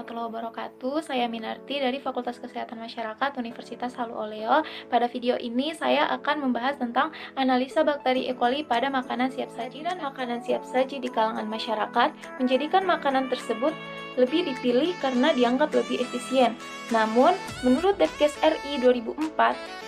warahmatullahi wabarakatuh. Saya Minarti dari Fakultas Kesehatan Masyarakat Universitas Halu Oleo. Pada video ini saya akan membahas tentang analisa bakteri E. coli pada makanan siap saji dan makanan siap saji di kalangan masyarakat menjadikan makanan tersebut lebih dipilih karena dianggap lebih efisien. Namun, menurut Depkes RI 2004,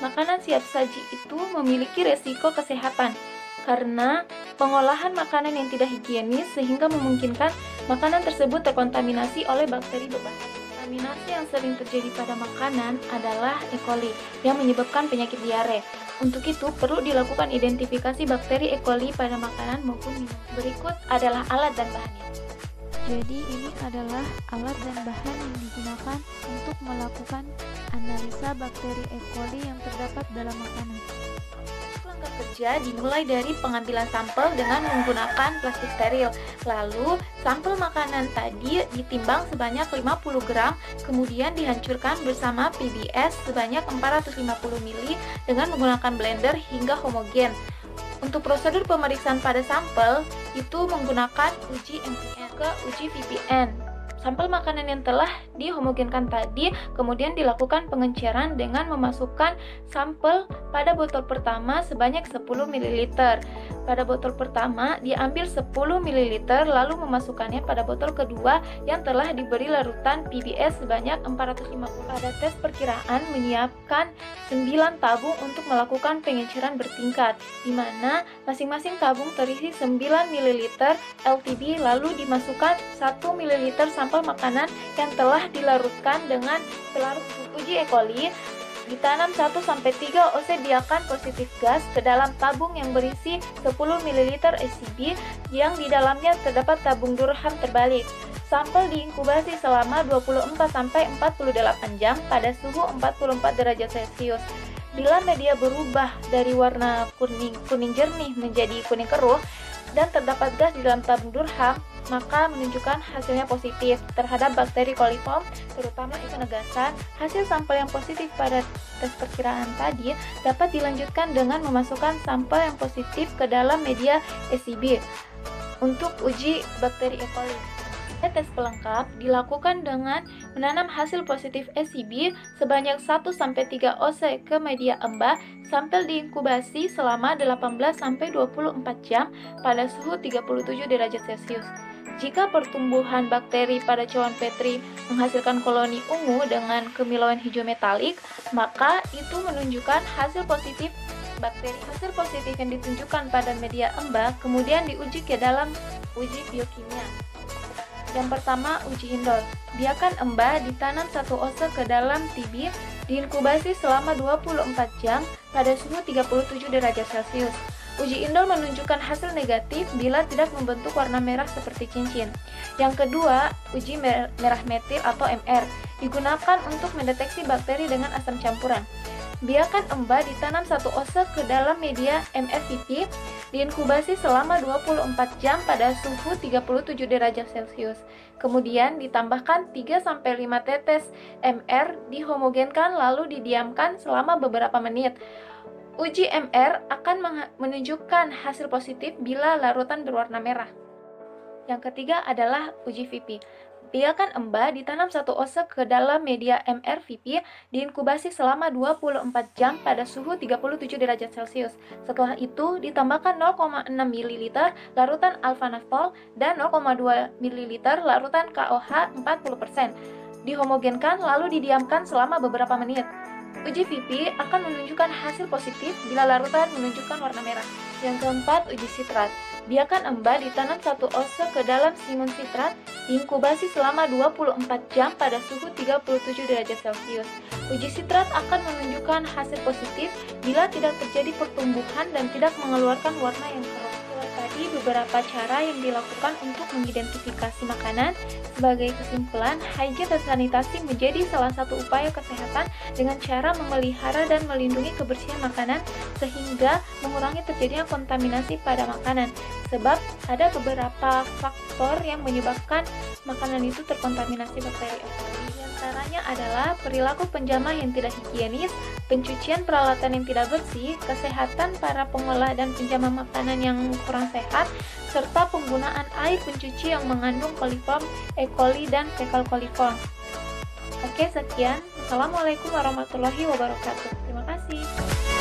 makanan siap saji itu memiliki resiko kesehatan karena pengolahan makanan yang tidak higienis sehingga memungkinkan makanan tersebut terkontaminasi oleh bakteri berbahaya. Kontaminasi yang sering terjadi pada makanan adalah E. coli yang menyebabkan penyakit diare. Untuk itu, perlu dilakukan identifikasi bakteri E. coli pada makanan maupun minuman. Berikut adalah alat dan bahannya. Jadi ini adalah alat dan bahan yang digunakan untuk melakukan analisa bakteri E. coli yang terdapat dalam makanan. Langkah kerja dimulai dari pengambilan sampel dengan menggunakan plastik steril. Lalu, sampel makanan tadi ditimbang sebanyak 50 gram, kemudian dihancurkan bersama PBS sebanyak 450 ml dengan menggunakan blender hingga homogen. Untuk prosedur pemeriksaan pada sampel itu menggunakan uji MPN ke uji VPN. Sampel makanan yang telah dihomogenkan tadi kemudian dilakukan pengenceran dengan memasukkan sampel pada botol pertama sebanyak 10 ml. Pada botol pertama diambil 10 ml lalu memasukkannya pada botol kedua yang telah diberi larutan PBS sebanyak 450. Pada tes perkiraan menyiapkan 9 tabung untuk melakukan pengenceran bertingkat, di mana masing-masing tabung terisi 9 ml LTB lalu dimasukkan 1 ml sampel makanan yang telah dilarutkan dengan pelarut uji E. coli. Ditanam 1-3 OC biakan positif gas ke dalam tabung yang berisi 10 ml SCB yang di dalamnya terdapat tabung durham terbalik. Sampel diinkubasi selama 24-48 jam pada suhu 44 derajat Celcius. Bila media berubah dari warna kuning jernih menjadi kuning keruh dan terdapat gas di dalam tabung durham, maka menunjukkan hasilnya positif terhadap bakteri coliform, terutama E. negasan. Hasil sampel yang positif pada tes perkiraan tadi dapat dilanjutkan dengan memasukkan sampel yang positif ke dalam media SCB untuk uji bakteri E. coli. Tes pelengkap dilakukan dengan menanam hasil positif SCB sebanyak 1-3 OC ke media embah. Sampel diinkubasi selama 18-24 jam pada suhu 37 derajat Celcius. Jika pertumbuhan bakteri pada cawan Petri menghasilkan koloni ungu dengan kemilauan hijau metalik, maka itu menunjukkan hasil positif bakteri. Hasil positif yang ditunjukkan pada media embah kemudian diuji ke dalam uji biokimia. Yang pertama, uji indol. Biarkan embah ditanam 1 OC ke dalam TB, diinkubasi selama 24 jam pada suhu 37 derajat Celcius. Uji indol menunjukkan hasil negatif bila tidak membentuk warna merah seperti cincin. Yang kedua, uji merah metil atau MR, digunakan untuk mendeteksi bakteri dengan asam campuran. Biarkan embah ditanam 1 OC ke dalam media MRVP, diinkubasi selama 24 jam pada suhu 37 derajat Celcius. Kemudian ditambahkan 3-5 tetes MR, dihomogenkan lalu didiamkan selama beberapa menit. Uji MR akan menunjukkan hasil positif bila larutan berwarna merah. Yang ketiga adalah uji VP. Biarkan embah ditanam 1 OC ke dalam media MRVP, diinkubasi selama 24 jam pada suhu 37 derajat Celcius. Setelah itu ditambahkan 0,6 ml larutan alpha-naphthol dan 0,2 ml larutan KOH 40%. Dihomogenkan lalu didiamkan selama beberapa menit. Uji VP akan menunjukkan hasil positif bila larutan menunjukkan warna merah. Yang keempat, uji sitrat. Biarkan embah ditanam 1 OC ke dalam simun sitrat, diinkubasi selama 24 jam pada suhu 37 derajat Celcius. Uji sitrat akan menunjukkan hasil positif bila tidak terjadi pertumbuhan dan tidak mengeluarkan warna yang keruh. Tadi beberapa cara yang dilakukan untuk mengidentifikasi makanan. Sebagai kesimpulan, hygiene dan sanitasi menjadi salah satu upaya kesehatan dengan cara memelihara dan melindungi kebersihan makanan sehingga mengurangi terjadinya kontaminasi pada makanan. sebab ada beberapa faktor yang menyebabkan makanan itu terkontaminasi bakteri E. coli. Di antaranya adalah perilaku penjamah yang tidak higienis, pencucian peralatan yang tidak bersih, kesehatan para pengolah dan penjamah makanan yang kurang sehat, serta penggunaan air pencuci yang mengandung koliform E. coli dan fecal coliform. Oke, sekian. Assalamualaikum warahmatullahi wabarakatuh. Terima kasih.